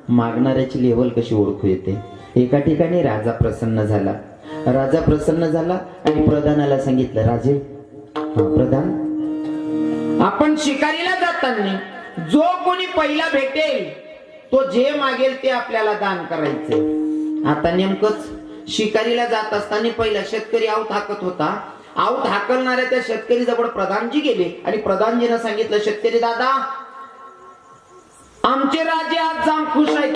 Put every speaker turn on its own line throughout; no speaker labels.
मागणाऱ्याची level कशी ओळखू येते. एका ठिकाणी राजा प्रसन्न झाला. राजा प्रसन्न झाला आणि प्रधानाला सांगितलं, राजे, प्रधान, आपण शिकारीला जाताना जो कोणी पहिला भेटेल तो जे मागेल ते आपल्याला दान करायचे. आता नेमकंच शिकारीला जात असताना पहिला शेतकरी आऊत हाकत होता. आऊत हाकलणाऱ्या त्या शेतकरी जवळ प्रधानजी गेले आणि प्रधानजीनं सांगितलं, शेतकरी दादा, आमचे राजे आज जाम खुश आहेत.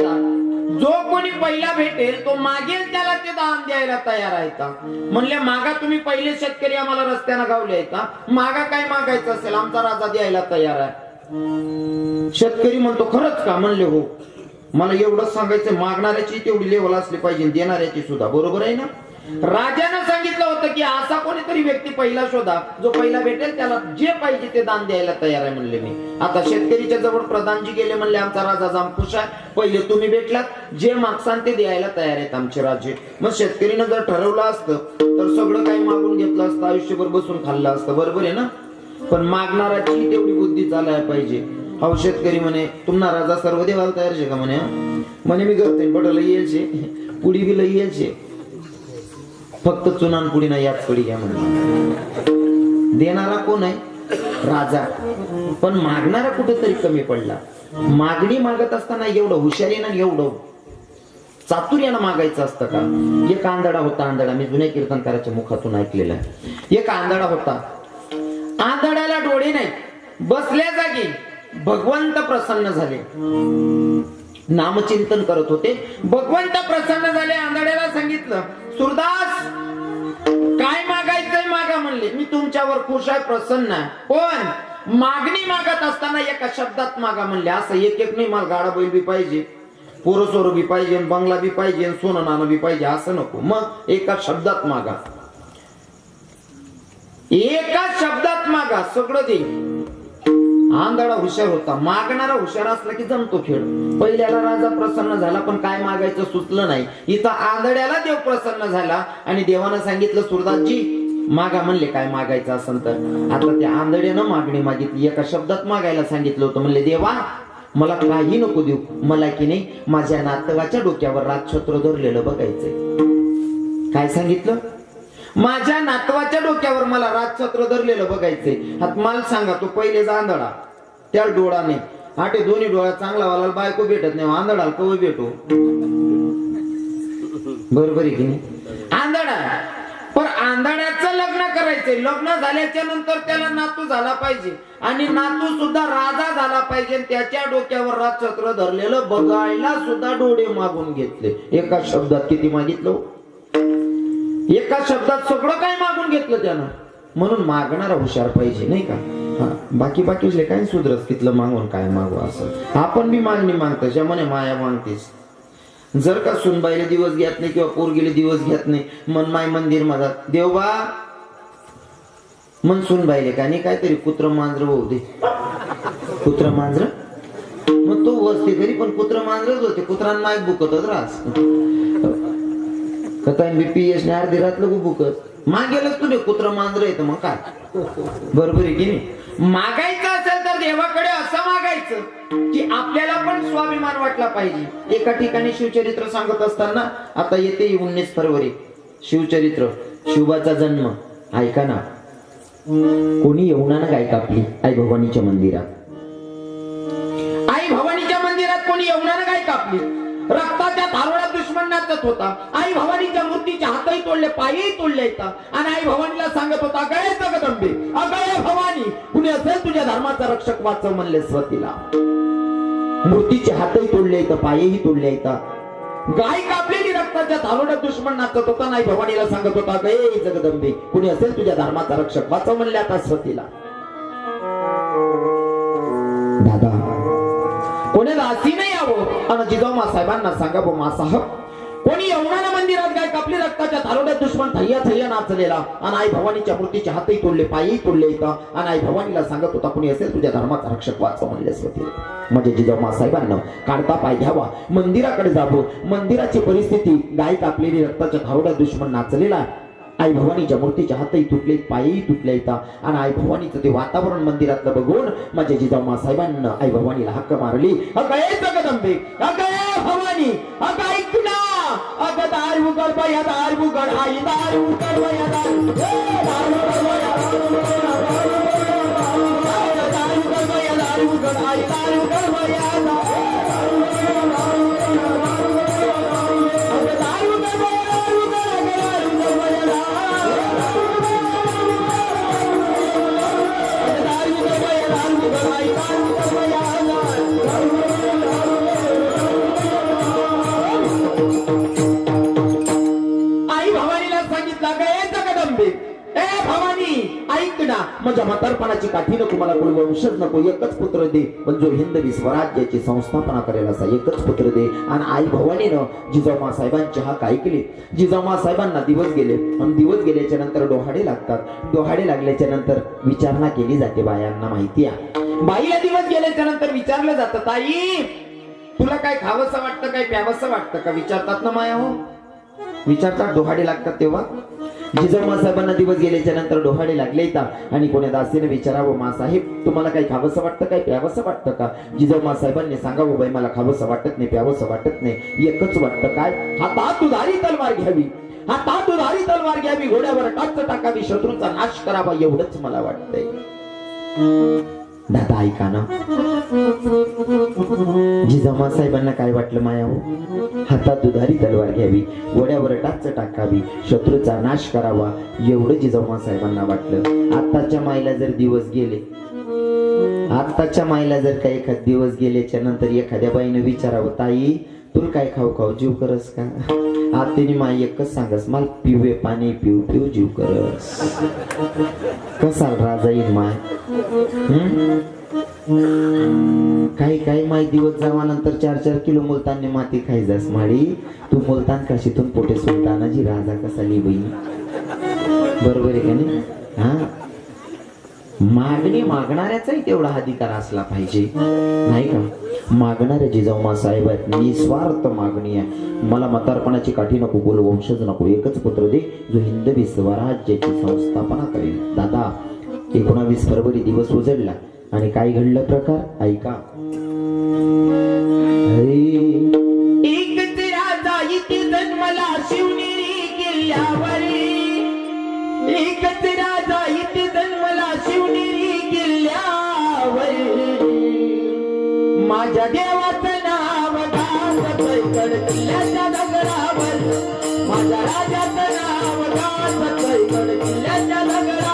जो कोणी पहिला भेटेल तो मागेल त्याला ते दान द्यायला तयार आहेत. म्हणले, मागा तुम्ही पहिले शेतकरी आम्हाला रस्त्यानं गावले आहेत, मागा काय मागायचं असेल आमचा राजा द्यायला तयार आहे. शेतकरी म्हणतो, खरंच का? म्हणले, हो. मला एवढंच सांगायचं, मागणाऱ्याची तेवढी लेवल असली पाहिजे, देणाऱ्याची सुद्धा. बरोबर आहे ना? राजानं सांगितलं होतं की असा कोणीतरी व्यक्ती पहिला शोधा, जो पहिला भेटेल त्याला जे पाहिजे ते दान द्यायला तयार आहे. म्हणले मी. आता शेतकरीच्या जवळ प्रधानजी गेले. म्हणले, आमचा राजा जाम खुश आहे, पहिले तुम्ही भेटलात, जे मागसान ते द्यायला तयार आहेत आमचे राजे. मग शेतकरीनं जर ठरवलं असतं तर सगळं काही मागून घेतलं असतं, आयुष्यभर बसून खाल्लं असतं. बरोबर आहे ना? पण मागणाऱ्याची तेवढी बुद्धी चालायला पाहिजे. हा शेतकरी म्हणे, तुम्हाला राजा सर्व देवाला तयार आहे का? म्हणे मी करते, बडलं येलचे, पुडी बी लई येलचे, फक्त चुनान पुडी नाही, याच पडी घ्या म्हणे. देणारा कोण आहे? राजा. पण मागणारा कुठेतरी कमी पडला. मागणी मागत असताना एवढं हुशारीनं एवढं चातुर्यानं मागायचं असतं का? एक आंधळा होता. आंधळा मी जुन्या कीर्तनकाराच्या मुखातून ऐकलेला आहे. एक आंधळा होता. आंधळ्याला डोळे नाही. बसल्या जागी भगवंत प्रसन्न झाले. नामचिंतन करत होते. भगवंत प्रसन्न झाले. आंधळ्याला सांगितलं, सुरदास, काय मागायचंय मागा. म्हणले, मी तुमच्यावर खुश आहे, प्रसन्न आहे, पण मागणी मागत असताना एका शब्दात मागा. म्हणले, असं एक एक नाही, मला गाडा बैल बी पाहिजे, पोरं सोरं बी पाहिजे, बंगला बी पाहिजे, सोनं नाणं बी पाहिजे, असं नको. मग एका शब्दात मागा. एका शब्दात मागा, सगळं दे. आंधळा हुशार होता. मागणारा हुशार असला की जमतो खेळ. पहिल्याला राजा प्रसन्न झाला, पण काय मागायचं सुचलं नाही. इथं आंधळ्याला देव प्रसन्न झाला आणि देवानं सांगितलं, सुरदासजी मागा. म्हणले, काय मागायचं असेल तर. आता त्या आंधळ्यानं मागणी मागितली. एका शब्दात मागायला सांगितलं होतं. म्हणले, देवा, मला काही नको देऊ, मला की नाही माझ्या नातवाच्या डोक्यावर राजछत्र धरलेलं बघायचंय. काय सांगितलं? माझ्या नातवाच्या डोक्यावर मला राजछत्र धरलेलं बघायचंय. हात मला सांगा, तो पहिले आंधळा, त्या डोळाने आटे दोन्ही डोळा चांगला वाला बायको भेटत नाही, आंधळा कव भेटो? बरोबर आहे की नाही? आंधळा. पण आंधळ्याचं लग्न करायचंय. लग्न झाल्याच्या नंतर त्याला नातू झाला पाहिजे आणि नातू सुद्धा राजा झाला पाहिजे. त्याच्या डोक्यावर राजछत्र धरलेलं बघायला सुद्धा डोळे मागून घेतले. एका शब्दात किती मागितलं? एका शब्दात सगळं काय मागून घेतलं त्यानं. म्हणून मागणारा हुशार पाहिजे, नाही का? बाकी काय सुधरत तिथलं मागून काय मागू असं. आपण बी मागणी मागतो, ज्यामुळे माया मागतेस. जर का सुनबाईले दिवस घेत नाही किंवा पोरगीले दिवस घेत नाही, मन माय मंदिर माझा देवबा मन सुनबाईले का नाही काहीतरी कुत्र मांजर होऊ दे. कुत्र मांजर मग तो वसते घरी, पण कुत्र मांजरच होते. कुत्रांना माय बुकतच रास कथा बीपीएस ने अर्धी रात लगू बुकत मागेलच तुझे कुत्र मांजर येतं. मग काय? बरोबर आहे की नाही? मागायचं असेल तर देवाकडे असं मागायचं की आपल्याला पण स्वाभिमान वाटला पाहिजे. एका ठिकाणी शिवचरित्र सांगत असताना, आता येते 19 फरवरी शिवचरित्र, शिवबाचा जन्म. ऐका ना, कोणी यमुनानं गाय कापली आई भवानीच्या मंदिरात. आई भवानीच्या मंदिरात कोणी यमुनानं गाय कापली. रक्ताच्या धारोळ्यात दुश्मन नाचत होता. आई भवानीच्या मूर्तीचे हातही तोडले, पायही तोडले येतात आणि आई भवानीला सांगत होता, अगळे जगदंबे, अगळे भवानी, कुणी असेल तुझ्या धर्माचा रक्षक वाचव म्हणले स्वतीला. मूर्तीचे हातही तोडले येतात, पायही तोडले येतात. गाय कापलेली रक्ताच्या धारोळ्यात दुश्मन नाचत होता. आई भवानीला सांगत होता, अगळे जगदंबे, कुणी असेल तुझ्या धर्माचा रक्षक वाचव म्हणले आता स्वतीला. दादा, कोणाला अशी नाही यावं आणि जिजाऊ मासाहेबांना सांगा, बो मासाहेब, कोणी यमुना मंदिरात गाय कापली, रक्ताच्या धारोड्यात दुश्मन थैया थैया नाचलेला आणि आई भवानीच्या मूर्तीचे हातही तोडले, पायही तोडले येतात आणि आई भवानीला सांगत होता, कोणी असेल तुझ्या धर्माचा रक्षक वाचव म्हणले स्वतीला. म्हणजे जिजाऊ मासाहेबांना काढता पाय घ्यावा, मंदिराकडे जावं. मंदिराची परिस्थिती, गाय कापलेली, रक्ताच्या धारोड्यात दुश्मन नाचलेला आई भवानीच्या मूर्तीच्या हातही तुटले, पायही तुटले येतात आणि आई भवानीचं ते वातावरण मंदिरातलं बघून माझ्या जिजाऊ साहेबांना आई भवानीला हक्क मारली, अगं जगदंबे, अगं भवानी, अगं ऐक ना, अगं दार उघड बया, दार उघड आई, दार उघड बया, दार उघड बया, दार उघड आई, दार उघड बया, माझ्या म्हातारपणाची काठी नको, मला कोणी वंशज नको, एकच पुत्र दे, पण जो हिंदवी स्वराज्याची संस्थापना करेल असा एकच पुत्र दे. आणि आई भवानीनं जिजाऊ साहेबांची हाक ऐकली. जिजाऊ साहेबांना दिवस गेले आणि दिवस गेल्याच्या नंतर डोहाडे लागतात. डोहाडे लागल्याच्या नंतर विचारणा केली जाते. बायांना माहिती आहे, बाईला दिवस गेल्याच्या नंतर विचारलं जातं, ताई तुला काय खावंसं वाटतं, काय प्यावंसं वाटतं का, विचारतात ना माया, हो विचारतात. डोहाडे लागतात तेव्हा जिजाऊ साहेबांना दिवस गेल्याच्या नंतर डोहाडे लागले येतात आणि कोण्या दासीने विचारावं, मा साहेब तुम्हाला काही खावंसं वाटतं, काय प्यावंसं वाटतं का. जिजाऊ साहेबांनी सांगावं, बाई मला खावंसं वाटत नाही, प्यावंसं वाटत नाही, एकच वाटतं काय, हातात उधारी तलवार घ्यावी, हातात उधारी तलवार घ्यावी, घोड्यावर टाच टाकावी, शत्रूचा नाश करावा, एवढंच मला वाटतंय. दादा ऐका ना, जिजाऊ साहेबांना काय वाटलं माया, हो हातात दुधारी तलवार घ्यावी, घोड्यावर टाच टाकावी, शत्रूचा नाश करावा, एवढं जिजाऊ साहेबांना वाटलं. आत्ताच्या माईला जर दिवस गेले, आत्ताच्या माईला जर काही एखाद दिवस गेल्याच्या नंतर एखाद्या बाईने विचारावं, ताई तुला काय खाऊ खाऊ जीव करस का, आत्याने माई एकच सांगस, मला पिवे पाणी पिऊ पिऊ जीव करस. कसाल राजा येईल माय. काही काही माई दिवस जावानंतर 4-4 किलो मुलतानने माती खायजास माळी, तू मुलतान काशीतून पोटे सुलतानाजी राजा कसा लिबई. बरोबर आहे का नाही. हा मागणी मागणाऱ्याचाही तेवढा अधिकार असला पाहिजे, नाही का. मागणाऱ्या जिजाऊ साहेब निस्वार्थ मागणी आहे, मला म्हातारपणाची काठी नको, बोल वंशज नको, एकच पुत्र दे जो हिंदवी स्वराज्याची संस्थापना करेल. दादा 19 फरवरी दिवस उजडला आणि काय घडलं प्रकार ऐका. एकच राजा इथे जन्मला शिवनेरी किल्ल्यावरी, एकच राजा इथे जन्मला शिवनेरी किल्ल्यावर, माझ्या देवाचं नाव गाजतंय गड किल्ल्याच्या दगडावर, माझ्या राजाचं नाव गाजतंय गड किल्ल्याच्या दगडावर.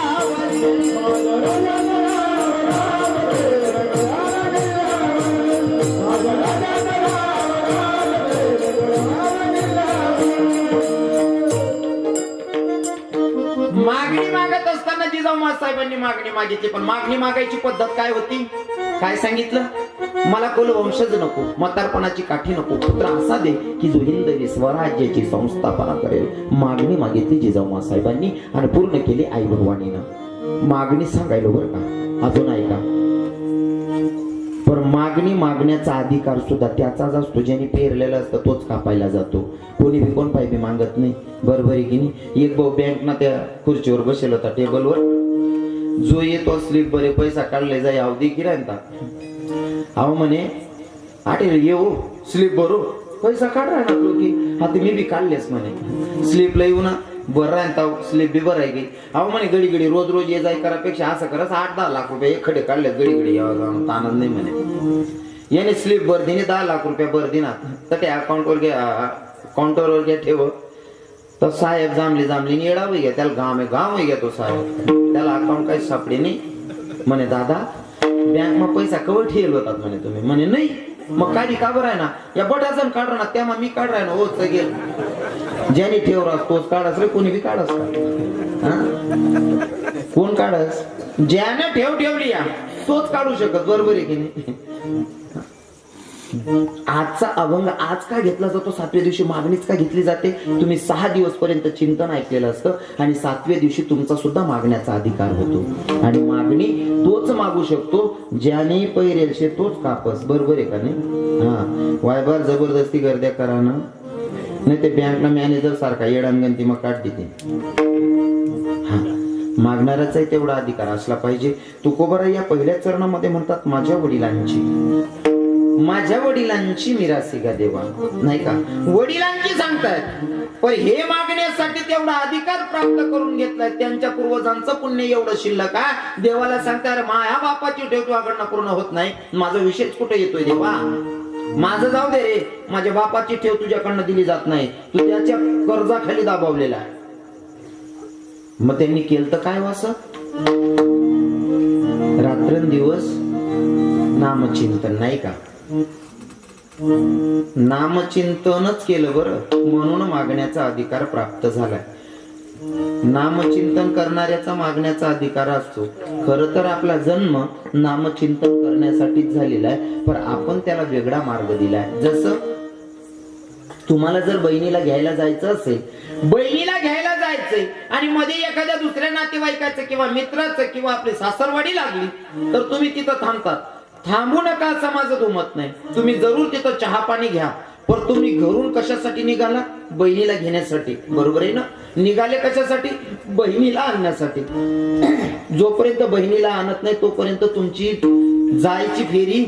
मागणी मागत असताना जिजाऊ साहेबांनी मागणी मागितली, पण मागणी मागायची पद्धत काय होती, काय सांगितलं, मला कुल वंशज नको, म्हातारपणाची काठी नको, पुत्र असा दे की जो हिंदवी स्वराज्याची संस्थापना करेल. मागणी मागितली जिजाऊ साहेबांनी आणि पूर्ण केली आई भवानीनं. मागणी सांगायला बरं का, अजून ऐका. पण मागणी मागण्याचा अधिकार सुद्धा त्याचाच असतो, ज्याने पेरलेला असतं तोच कापायला जातो. कोणी बी कोण पाय बी मागत नाही, बरोबर आहे की नाही. एक भाऊ बँक ना त्या खुर्चीवर बसेल होता टेबलवर, जो येतो स्लीप बरे पैसा काढले जाय अवधी किरायता, अहो म्हणे आटे येऊ स्लीप भरू पैसा काढा ना की, हा मी बी काढलेस म्हणे, स्लीप ला येऊ ना बरं राहता, स्लीप बी बरं आहे की. अहो म्हणे गडी गडी रोज रोज ये जाय करापेक्षा असं करस 8-10 लाख रुपये एखडे काढले, गडी गडी यावं जाऊन ताणच नाही म्हणे. याने स्लीप भर दिने 10 लाख रुपये भर दिनात, तर त्या अकाउंटवर घ्या, काउंटरवर घ्या ठेव. तर साहेब जांभली येडावं घ्या, त्याला गाव घ्या तो साहेब, त्याला अकाउंट काही सापडे नाही. म्हणे दादा बँक मग पैसा कवर ठेवल होतात म्हणे तुम्ही. म्हणे नाही, मग काढी का बरं आहे ना, या बटाचं काढ ना, त्या मी काढ राय ना, होत गेल ज्याने ठेवरास तोच काढस रे, कोणी बी काढस का, कोण काढस, ज्याने ठेवली या तोच काढू शकत, बरोबर आहे की नाही. आजचा अभंग आज का घेतला जातो, 7व्या दिवशी मागणीच का घेतली जाते. तुम्ही 6 दिवस पर्यंत चिंतन ऐकलेलं असतं आणि 7व्या दिवशी तुमचा सुद्धा मागण्याचा अधिकार होतो. आणि मागणी तोच मागू शकतो ज्याने पैरेल तोच कापस, बरोबर आहे का नाही. हा वायबार जबरदस्ती गर्द्या करा ना, नाही ते बँकला मॅनेजर सारखा येडांगंती मग काढ देते. हा, मागणाऱ्याचाही तेवढा अधिकार असला पाहिजे. तुकोबरा या पहिल्या चरणामध्ये म्हणतात माझ्या वडिलांची मिरासी का देवा, नाही का? वडिलांची सांगतायत, पण हे मागण्यासाठी तेवढा अधिकार प्राप्त करून घेतलाय. त्यांच्या पूर्वजांचं पुण्य एवढं शिल्लक आहे. देवाला सांगताय माझ्या बापाची ठेव तुझ्याकडनं पूर्ण होत नाही, माझा विषयच कुठे येतोय देवा? माझं जाऊ दे रे, माझ्या बापाची ठेव तुझ्याकडनं दिली जात नाही, तू त्याच्या कर्जाखाली दाबावलेला आहे. मग त्यांनी केलं तर काय वास, रात्रंदिवस नामचिंतन, नाही का? नामचिंतनच केलं बरं, म्हणून मागण्याचा अधिकार प्राप्त झालाय. नामचिंतन करणाऱ्याचा मागण्याचा अधिकार असतो. खरं तर आपला जन्म नामचिंतन करण्यासाठीच झालेला आहे, पण आपण त्याला वेगळा मार्ग दिलाय. जसं तुम्हाला जर बहिणीला घ्यायला जायचं असेल, आणि मध्ये एखाद्या दुसऱ्या नातेवाईकाचं किंवा मित्राचं किंवा आपली सासरवाडी लागली, तर तुम्ही तिथं थांबतात. थांबू नका असं माझं दुमत नाही, तुम्ही जरूर तिथं चहा पाणी घ्या. पण तुम्ही घरून कशासाठी निघाला? बहिणीला घेण्यासाठी, बरोबर आहे ना? निघाले कशासाठी? बहिणीला आणण्यासाठी. जोपर्यंत बहिणीला आणत नाही तोपर्यंत तुमची जायची फेरी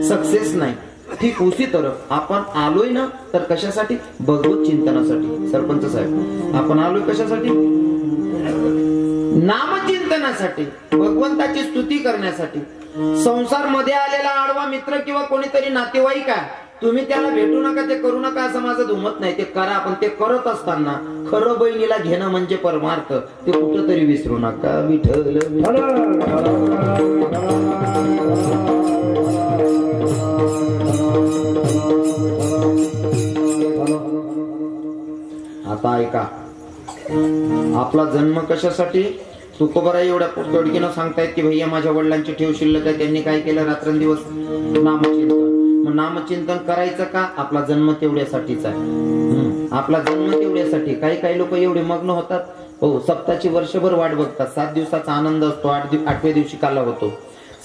सक्सेस नाही. ठीक उसी तरफ आपण आलोय ना, तर कशासाठी? भगवत चिंतनासाठी. सरपंच साहेब, आपण आलोय कशासाठी? नामचिंतनासाठी, भगवंताची स्तुती करण्यासाठी. संसार मध्ये आलेला आडवा मित्र किंवा कोणीतरी नातेवाईक आहे, तुम्ही त्याला भेटू नका, ते करू नका असं माझं दुमत नाही. ते करा, पण ते करत असताना खरं बहिणीला घेणं म्हणजे परमार्थ, ते कुठंतरी विसरू नका. विठ्ठल आता ऐका, आपला जन्म कशासाठी? तुकोबरा एवढ्या तोडकीनं सांगतायत की भैया माझ्या वडिलांची ठेव शिल्लक आहे, त्यांनी काय केलं? रात्रंदिवस नामचिंतन. मग नामचिंतन करायचं का? आपला जन्म तेवढ्यासाठीच आहे. आपला जन्म तेवढ्यासाठी. काही लोक एवढे मग्न होतात, हो, सप्ताची वर्षभर वाट बघतात. 7 दिवसाचा आनंद असतो, 8व्या दिवशी काला होतो.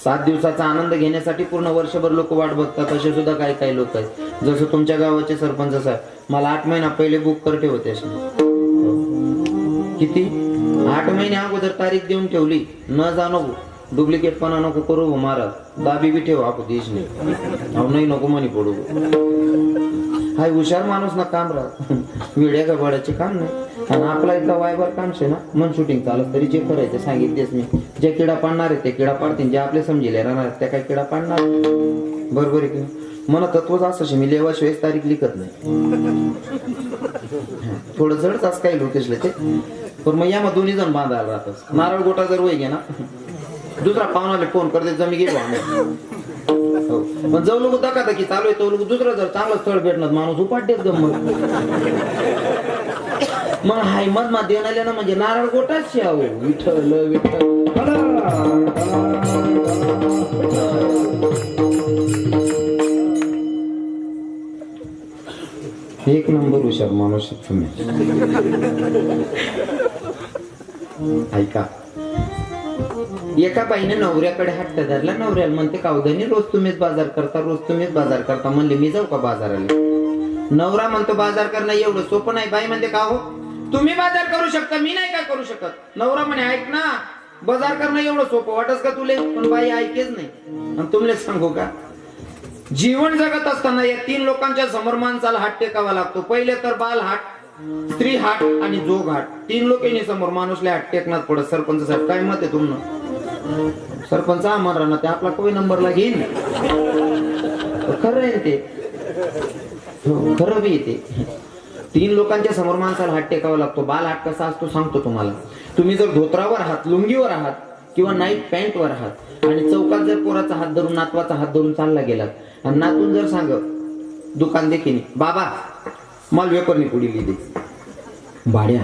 7 दिवसाचा आनंद घेण्यासाठी पूर्ण वर्षभर लोक वाट बघतात. असे सुद्धा काही लोक आहेत. जसं तुमच्या गावाचे सरपंच साहेब, मला 8 महिना पहिले बुक करते होते. किती? 8 महिने अगोदर तारीख देऊन ठेवली. न जाणो डुप्लिकेटपणा नको करू महाराज, दाबी बी ठेव आपण देश नाही नको म्हणी पडू. हाय हुशार माणूस ना काम राहत, वेड्या गबाडाचे काम नाही. आणि आपला इथला वायबर काम शे ना, मन शूटिंग चालत तरी जे करायचं सांगितलेच मी. जे किडा पाडणार आहे ते किडा पाडतील, जे आपले समजेले राहणार त्या काय किडा पाडणार. बरोबर आहे की मला तत्वच असं, मी लेवाशिवाय तारीख लिखत नाही. थोडं जडच असं काही लोकेशले ते, पण मग या मग दोन्ही जण बांधायला राहतात. नारळ गोटा जर वय घे ना, दुसरा पाहुणाले फोन करते जमी गेलो आम्ही. पण जो लोक दाखवता की चालू आहे तो लोक दुसरं जर चांगलं स्थळ भेटणार माणूस उपाटेच गमत. मग हाय मध मा देणाले ना म्हणजे नारळ गोटाच आहो. विठ्ठल विठ्ठल एक नंबर हुशार माणूस तुम्ही. ऐका, एका बाईने नवऱ्याकडे हट्ट धरला. नवऱ्याला म्हणते कावधनी रोज तुम्हीच बाजार करता, म्हणले मी जाऊ का बाजाराला? नवरा म्हणतो बाजार करणं एवढं सोपं नाही. बाई म्हणते का हो, तुम्ही बाजार करू शकता, मी नाही का करू शकत? नवरा म्हणे ऐक ना, बाजार करणं एवढं सोपं वाटस का तुले? पण बाई ऐकेच नाही. आणि तुमले सांगू का, जीवन जगत असताना या 3 लोकांच्या समोर माणसाला हात टेकावा लागतो. पहिले तर बाल हाट, स्त्री हाट आणि जोग हाट. 3 लोकांनी समोर माणूसला हात टेकणार पडत. सरपंच साहेब काय मत आहे तुमनं? सरपंच आम्हाला राहणार ते आपला कोणी नंबरला घेईन. खरं आहे ते, खरं बी येते. 3 लोकांच्या समोर माणसाला हात टेकावा लागतो. बाल हाट कसा असतो सांगतो तुम्हाला. तुम्ही जर धोत्रावर आहात, लुंगीवर आहात किंवा नाईट पॅन्टवर आहात आणि चौकात जर पोराचा हात धरून, नातवाचा हात धरून चालला गेलात आणि नातून जर सांग दुकान देखील बाबा माल वेपरनी पुढी लिहिली, भाड्या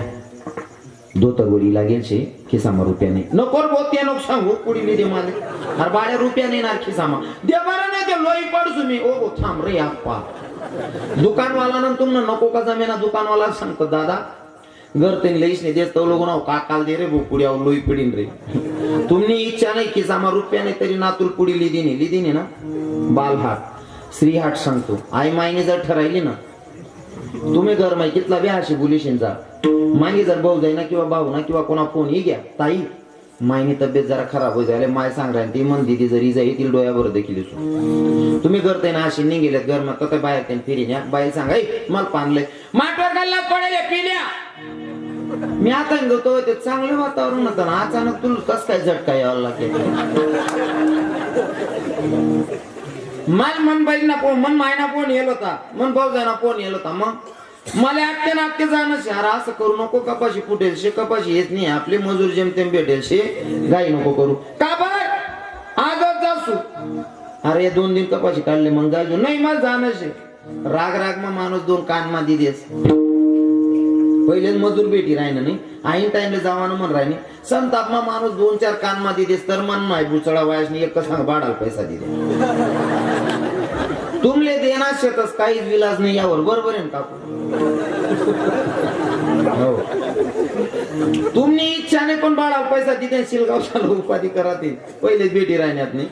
धोतर लागेल शे खिसामा रुपयाने नको बोते नको सांगू पुढी लिहिली माल. अरे भाड्या रुपयाने येणार खिसामा दे बरं नाही ते लोई पडसू मी. ओ थांब रे आप्पा. दुकानवाला ना तुमनं नको का जमेना. दुकानवाला सांगतो दादा घर ते लईच नाही देत तो लोक ना काकाल दे रे भो पुढे लोई पडीन रे. तुमनी इच्छा नाही खिसामा रुपयाने तरी नातूल पुढी लिहिदीने ना. बाल हाट, स्त्री हाट सांगतो. आई माईने जर ठरायली ना तुम्ही घर माहितीतला बी अशी बोलीशींचा मागे जर भाऊ जाईना किंवा भाऊ ना किंवा कोणा फोन ही घ्या ताई मायनी तब्येत जरा खराब होई झाले माय सांग ती मन दिदी जरी जाई तिला डोळ्यावर देखील तुम्ही करताय ना अशी निघेलेत घर मग तर बाहेर त्यांनी फिरी न्या बाई सांगा मला पाणलंय माठवर घालला पडेल पिल्या मी आता गतो ते चांगलं वातावरण होतं ना अचानक तुला कस काय झटका यावं लागेल मन मन बाईना फोन मन मायना फोन येल होता मन भाऊ जायना फोन येल होता मग मला आत्ते नाट्य जाणं शहर असं करू नको कपाशी फुटेल शे कपाशी येत नाही आपली मजूर जेमतेम भेटेल शे गाई नको करू का बर आजच जासू अरे 2 दिन कपाशी काढले मग गाजू नाही मला जाणं शे राग राग मग माणूस 2 कान मा दिदेस पहिलेच मजूर भेटी राहिना नाही आईन टाइमला जावानं मन राहिनी संताप मा माणूस 2-4 कान मा दिदेस तर मन नाही बुचळा वायसनी एक सांग बाडाल पैसा दिले तुमले देणार शेतच काहीच विलाज नाही यावर बरोबर आहे काकू हो तुम्ही इच्छाने पण बाळा पैसा तिथे शिलगावशाला उपाधी करा ते पहिलेच भेटी राहण्यात नाही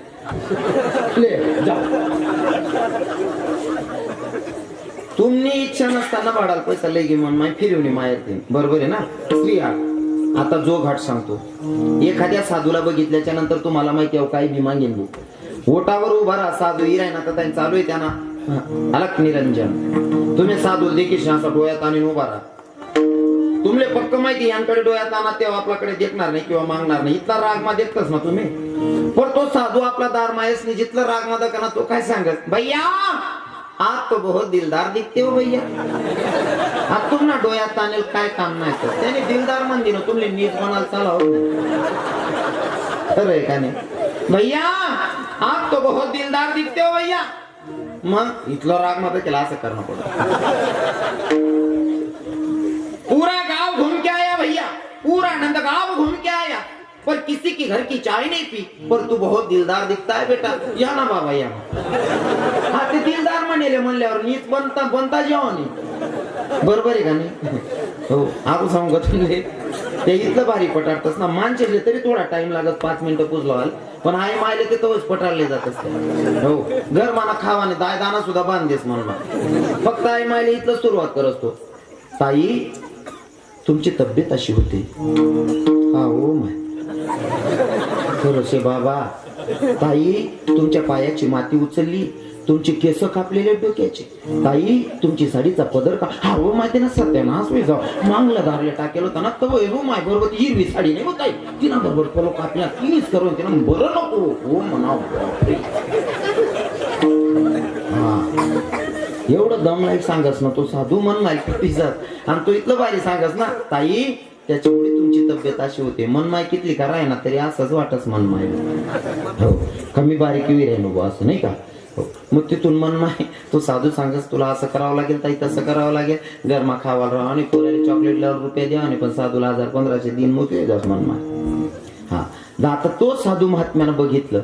तुम्ही इच्छा नसताना बाळाला पैसा लय घे म्हणून माय फिरवणी माहेर बरोबर आहे ना स्त्रिया आता जो घाट सांगतो एखाद्या साधूला बघितल्याच्या नंतर तुम्हाला माहिती आहे काय मी मागेन बघ ओटावर उभा राहा साधू इराय ना तर त्यांनी चालू आहे त्यांना अलग निरंजन तुम्ही साधू देखील असा डोळ्यात आणि उभा राहा तुमले पक्क माहिती यांकडे डोळ्यात आणा तेव्हा आपल्याकडे देखणार नाही किंवा मागणार नाही इथला राग मा देखतच ना तुम्ही पण तो साधू आपला दार मायसनी जिथला राग मा दका ना तो काय सांगत भैया आप तो बहुत दिलदार दिखते हो भैया आप तुम ना डोळ्यात आणेल काय काम नाही तर त्याने दिलदार म्हणली ना तुमले नीट म्हणाल चालाव खरंय का नाही भैया आप तो बहुत दिलदार दिखते हो भैया मग इथलं राग मध्ये केला असं करणं पडत पूरा गांव घूम के आया भैया पूरा नंदगांव घूम के आया पर किसी की घर की चाय नहीं पी पर तू बहुत दिलदार दिखता है बेटा या ना बाबा या हा ते दिलदार म्हणले म्हणल्यावर नीच बनता जेवणी बरोबर आहे का नाही हो आपण सांगू तुम्ही ते इथलं भारी पटाडतस ना मानचे तरी थोडा टाइम लागत 5 मिनिटं पुजलावाल पण आई मायले ते तोच पटाडले जात असते हो घर माना खावाने दाना सुद्धा बांधदेस म्हणून फक्त आई मायले इथलं सुरुवात करत असतो ताई तुमची तब्येत अशी होती हा ओ माय खरंच बाबा ताई तुमच्या पायाची माती उचलली तुमची केस कापलेले डोक्याचे ताई तुमची साडीचा पदर का हा हो माहिती ना सत्यानाश होई जाऊ मांगला दारले टाकेल होता ना तो रूम आहे बरोबर हिरवी साडी नाही होताई तिना बरोबर पलो कापल्या तिनीच करून तिना बरं नको हो म्हणा हा एवढं दमलाईक सांगस ना तो साधू मन नाही पिसात आणि तो इथलं भारी सांगस ना ताई त्याच्यामुळे तुमची तब्येत अशी होते मनमाय कितली का राही ना तरी असंच वाटच मनमाय हो कमी बारीक विरे नको असं नाही का हो मग तिथून मनमाय तो साधू सांगस तुला असं करावं लागेल ताई तसं करावं लागेल गरमा खावायला राहा आणि पोराला चॉकलेट लावून रुपये द्या आणि पण साधूला 1000-1500 दिन मोकळे जास मनमाय हा आता तो साधू महात्म्यानं बघितलं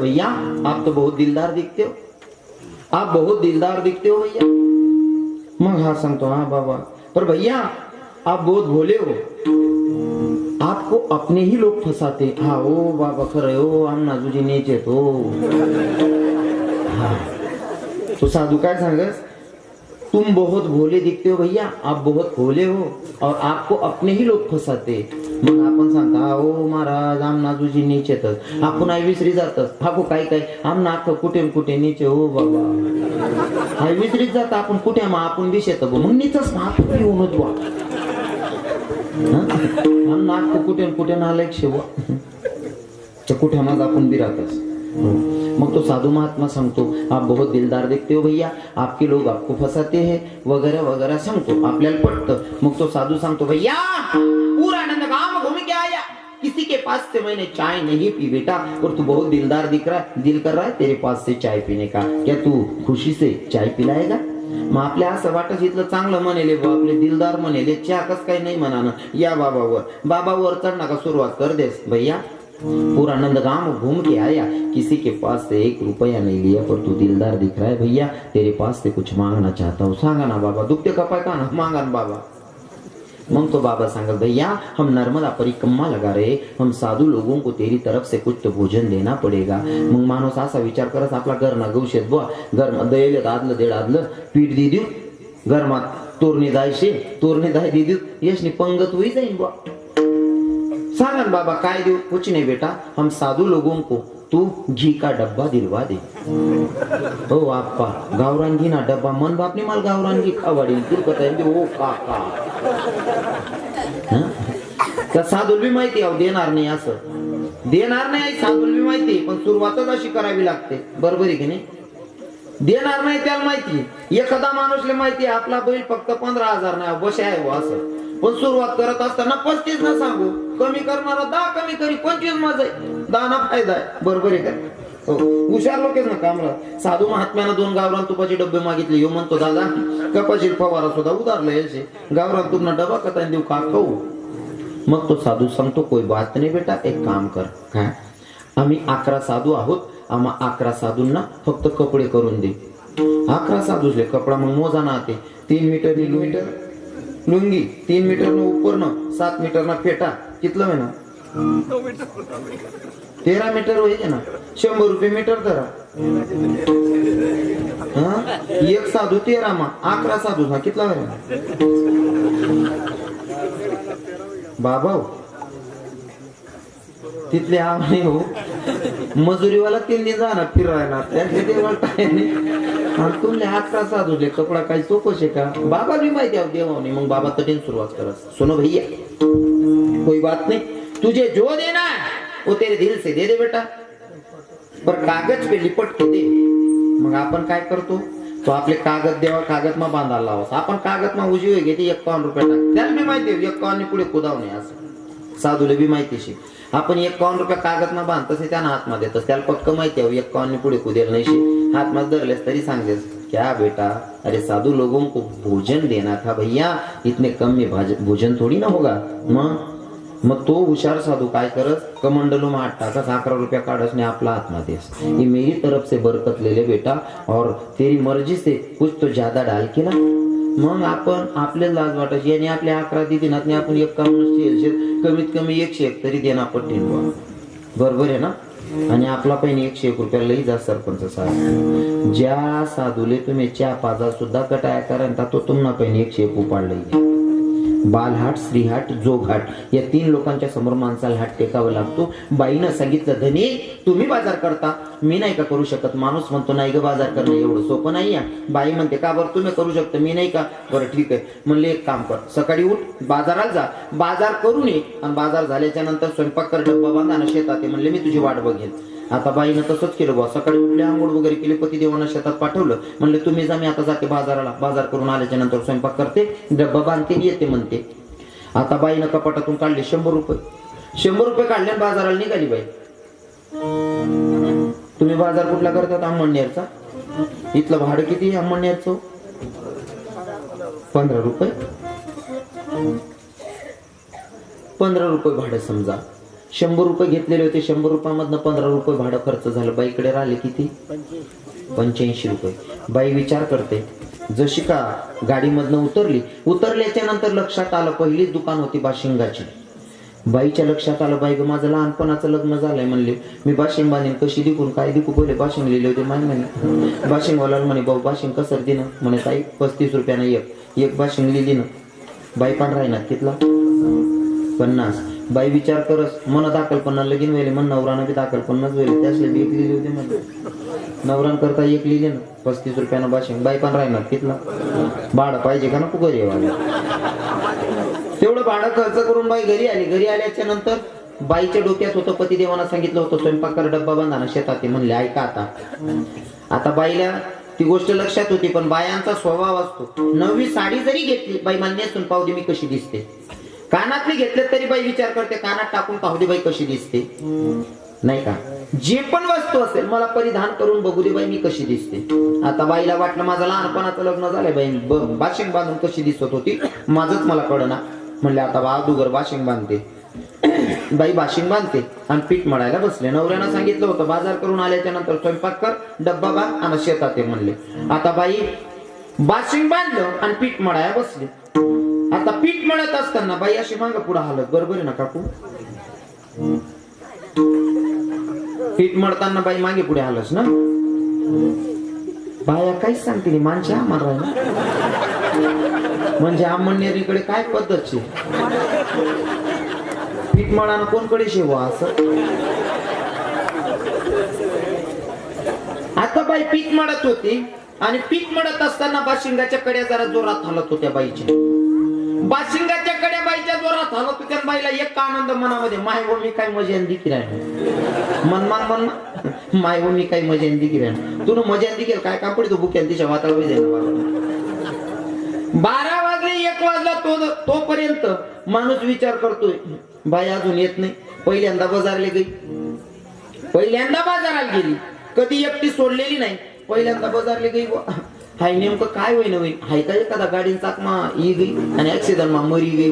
भैया आप तो बहुत दिलदार दिखते हो आप बहुत दिलदार दिखते हो भैया मग हा सांगतो हा बाबा पर भैया आप बहुत भोले हो आपको अपने ही लोग फंसाते हाँ ओ बाबा खरे हो हम नाजूजी नीचे तो हाँ तो साधू काय सांगस तुम बहुत भोले दिखते हो भैया आप बहुत भोले हो और आपको अपने ही लोग फंसाते मग आपण सांगता ओ महाराज आम नाजूजी नीचेतच आपण आई विसरी जातच हाको काय काय आम नाक कुठे कुठे नीचे हो बाबा आई विसरीत जात आपण कुठे मग आपण विषेत मग नीचच आपण येऊनच वा हम नाक कुठे कुठे नालायक शेवा कुठे मग आपण बिरातच मग तो साधू महात्मा सांगतो आप बहुत दिलदार दिखते हो भैया आपके लोग आपको फंसाते हैं वगैरह वगैरह सांगतो आपल्याला पटतं मग तो साधू सांगतो भैया पूरा नंदगांव घूम के आया किसी के पास से मैंने चाय नहीं पी बेटा और तू बहुत दिलदार दिल कर रहा है तेरे पास से चाय पीने का क्या तू खुशी से चाय पिलाएगा मग आपल्या असं वाटत इथलं चांगलं म्हणेले आपले दिलदार म्हणेले चहा कस काही नाही म्हणा या बाबावर चढ नका सुरुवात कर देस भैया पूरा नंदगांव घूम के आया किसी के पास से 1 रुपया नहीं लिया पर तू दिलदार दिख रहा है भैया तेरे पास से कुछ मांगना चाहता हूँ सांगा ना बाबा दुखते कपाय का ना मांगा ना बाबा मग तो बाबा सांगत भैया हम नर्मदा परिक्रमा लगा रहे हम साधु लोगों को तेरी तरफ से कुछ तो भोजन देना पडेगा मग माणूस असा विचार करत आपला घर ना गौशेत बुवा घर दयेले आदलं देड आदलं पीठ दे देऊ घरमात तोरणी जायशे तोरणी जाय दीदी यशनी पंगत हुई जाईन बा सारन बाबा काय देऊ कुछ नहीं बेटा हम साधु लोगों को तू घी का डब्बा दिलवा दे हो आपा गावरान घी ना डब्बा मन बापने माल गावरान घी खावाडी तू बताय ओ काका त्या साधूल बी माहिती आहे देणार नाही असं देणार नाही साधूल बी माहिती पण सुरुवातच अशी करावी लागते बरोबर आहे की नाही देणार नाही त्याला माहिती एखादा माणूसले माहिती आपला बैल फक्त 15,000 नाही बसे आहे असं पण सुरुवात करत असताना 35 ना सांगू कमी करणारा 10 कमी करी 25 माझा आहे 10 ना फायदा आहे बरोबर आहे का हुशार लोकच ना कामरा साधू महात्म्यानं 2 गावरान तुपाचे डब्बे मागितले यो म्हणतो दादा कपाशील फवारा सुद्धा उधारला यायचे गावरान तुपना डबा कथा देऊ का खाऊ मग तो साधू सांगतो कोई बात नाही बेटा एक काम कर काय आम्ही 11 साधू आहोत आम्हा 11 साधूंना फक्त कपडे करून दे 11 साधूले कपडा मग मोजा ना ते 3 मीटर लुंगी 3 मीटर न ऊपर न 7 मीटर ना फेटा कितलं आहे ना 13 मीटर होईल ना 100 रुपये मीटर धरा एक साधू 13 मा 11 साधू ना कितला आहे बाबा तिथले आम्ही हो मजुरीवाला त्यांनी जाणार फिरायला तुमले 11 साधूले कपडा काही चोकशे का बाबा भी माहिती आहे देवानी मग बाबा तटीन सुरुवात करस सुनो भैया कोई बात नहीं तुझे जो देना वो तेरे दिल से दे दे बेटा पर कागज पे लिपट के दे मग आपण काय करतो तो आपले कागद देवा कागद मा बांधायला लावस आपण कागद मा उजवी घेते 51 रुपये टाक त्याला बी माहिती 51 पुढे कुदावणे असं साधूले बी माहिती शे आपण 51 रुपये कागद मा बांधतस त्यानं हात मा देतस त्याला पक्क माहिती आहे 51 पुढे कुदेल नाही हाथ में धरलेस तरी सांगेस क्या बेटा अरे साधु लोगों को भोजन देना था भैया इतने कम में भोजन थोड़ी ना होगा मग तो हुशार साधू काय करस कमंडलू में हाथ टाकस 11 रुपया काढस ने आपला हाथ में देस ये मेरी तरफ से बरकत ले ले बेटा और तेरी मर्जी से कुछ तो ज्यादा डाल के ना मग आपण आपले लाज वाटस याने आपले 11 दिनात ने आपण 51 कमीत कमी 101 तरी देना पडतील बरोबर आहे ना आणि आपला पण 101 रुपया लई जा सरपंच साहेब ज्या साधूले तुम्ही च्या पाजा सुद्धा कटाया कारण तो तुम्हाला पण 101 उपाडले बालहाट श्रीहाट जोघाट या 3 लोकांच्या समोर माणसाला हात टेकावा लागतो बाईनं सांगितलं धनी तुम्ही बाजार करता मी नाही का करू शकत माणूस म्हणतो नाही ग बाजार करणं एवढं सोपं नाही आहे बाई म्हणते का बरं तुम्ही करू शकता मी नाही का बरं ठीक आहे म्हणले एक काम कर सकाळी उठ बाजाराला जा बाजार करून ये आणि बाजार झाल्याच्या नंतर स्वयंपाक कर डब्बा बांधा ना शेतात ये म्हणले मी तुझी वाट बघेन आता बाईनं तसंच केलं बा सकाळी उठले आंघोळ वगैरे केली पती देवाना शेतात पाठवलं म्हणले तुम्ही जा मी आता जाते बाजाराला बाजार करून आल्याच्या नंतर स्वयंपाक करते डब्बा बांधते येते म्हणते आता बाईनं कपाटातून काढले 100 रुपये काढले बाजाराला निघाली बाई तुम्ही बाजार कुठला करतात अंमळनेरचा इथलं भाडं किती आहे अंमळनेरचं 15 रुपये 15 रुपये भाडं समजा 100 रुपये घेतलेले होते 100 रुपयामधनं 15 रुपये भाडं खर्च झालं बाईकडे राहिले किती 85 रुपये बाई विचार करते जशी का गाडीमधनं उतरल्याच्या नंतर लक्षात आलं पहिलीच दुकान होती बाशिंगाची बाईच्या लक्षात आलं बाई ग माझं लहानपणाचं लग्न झालंय म्हणले मी बाशिंग बांधीन कशी दिकून काय दिकू पहिले बाशिंग लिहिले होते माय म्हणे बाशिंगवाला म्हणे भाऊ बाशिंग कसर दे ना म्हणे ताई 35 रुपयानं एक बाशिंग लिहिली ना बाई पण राहीना कितला 50 बाई विचार करस मन दाखल 50 लगीन वेळे मन नवरानं बी दाखल 50 वेळे त्यासले बी 1 लिहिली होती म्हणजे नवरान करता 1 लिहिले ना 35 रुपयानं बाशिंग बाई पण राहीना कितला भाडं पाहिजे का नको घरी तेवढं भाडं खर्च करून बाई घरी आल्याच्या नंतर बाईच्या डोक्यात होतं पतिदेवानं सांगितलं होतं स्वयंपाक कर डब्बा बांधा शेतात म्हणले ऐका आता बाईला ती गोष्ट लक्षात होती पण बायांचा स्वभाव असतो नवी साडी जरी घेतली बाई मला नेसून पाहू दे मी कशी दिसते कानातली घेतले तरी बाई विचार करते कानात टाकून पाहू दे बाई कशी दिसते नाही का जे पण वस्तू असेल मला परिधान करून बघू दे बाई मी कशी दिसते आता बाईला वाटलं माझं लहानपणाचं लग्न झालंय बाई बाशिंग बांधून कशी दिसत होती माझंच मला कळना म्हणले आता बहादूर बाशिंग बांधते बाई बाशिंग बांधते आणि पीठ मळायला बसले नवऱ्यानं सांगितलं होतं बाजार करून आल्याच्या नंतर स्वयंपाक कर डब्बा बांध आणि शेतात ये म्हणले आता बाई बाशिंग बांधलं आणि पीठ मळायला बसले आता पीठ मळत असताना बाई अशी मागं पुढे हालत बरोबर आहे ना काकू पीठ मळताना बाई मागे पुढे हालस ना बाया काहीच सांगते माणसा मारायला म्हणजे आमनेरीकडे काय पद्धतशी पीठ मळानं कोणकडे शेवा असं. आता बाई पीठ मळत होती आणि पीठ मळत असताना बाशिंगाच्या कड्या जरा जोरात हालत होत्या बाईच्या. बाशिंगाच्या कड्या बाईच्या जोरात हालत होत्या. बाईला एक आनंद मनामध्ये, माय व मी काय मजेन दिकी राहील मन माय व मी काय मजेन दिकी राहील. तू मजेन दिकेल काय काम पडतो बुक्यान तिच्या वातावरण जाईल. 12 वाजले 1 वाजला तोपर्यंत माणूस विचार करतोय बाई अजून येत नाही. पहिल्यांदा बाजारला गेली, पहिल्यांदा बाजाराला गेली, कधी एकटी सोडलेली नाही. पहिल्यांदा बाजारला गेली. हाय नेमकं काय होईन होईल, हाय का एखादा गाडीन चाकमा ही गई आणि ऍक्सिडेंट मा मरी गई.